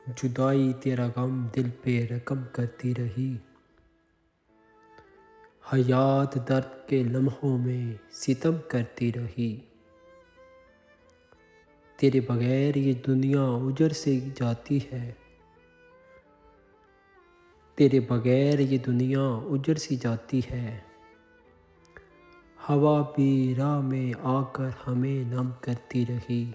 جدائی تیرا غم دل پہ رقم کرتی رہی، حیات درد کے لمحوں میں ستم کرتی رہی۔ تیرے بغیر یہ دنیا اجڑ سے جاتی ہے، تیرے بغیر یہ دنیا اجڑ سی جاتی ہے۔ ہوا بھی راہ میں آ کر ہمیں نم کرتی رہی،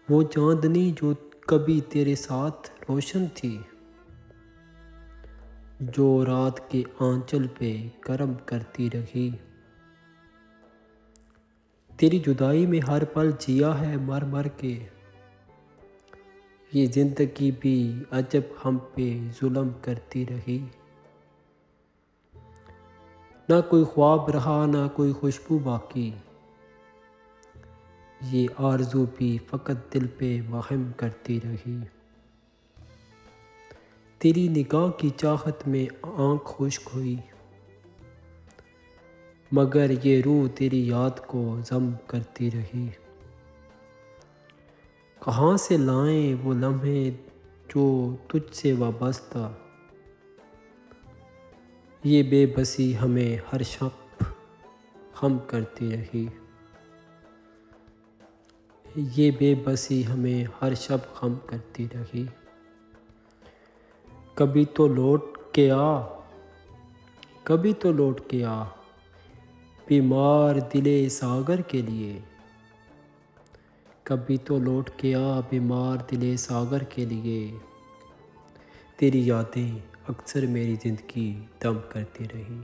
وہ چاندنی جو کبھی تیرے ساتھ روشن تھی، جو رات کے آنچل پہ کرم کرتی رہی۔ تیری جدائی میں ہر پل جیا ہے مر مر کے، یہ زندگی بھی عجب ہم پہ ظلم کرتی رہی۔ نہ کوئی خواب رہا نہ کوئی خوشبو باقی، یہ آرزو بھی فقط دل پہ وہم کرتی رہی۔ تیری نگاہ کی چاہت میں آنکھ خشک ہوئی، مگر یہ روح تیری یاد کو ضم کرتی رہی۔ کہاں سے لائیں وہ لمحے جو تجھ سے وابستہ، یہ بے بسی ہمیں ہر شب غم کرتی رہی، یہ بے بسی ہمیں ہر شب غم کرتی رہی۔ کبھی تو لوٹ کے آ، کبھی تو لوٹ کے آ، بیمار دل ساغر کے لیے، کبھی تو لوٹ کے آ بیمار دل ساغر کے لیے۔ تیری یادیں اکثر میری زندگی دم کرتی رہی۔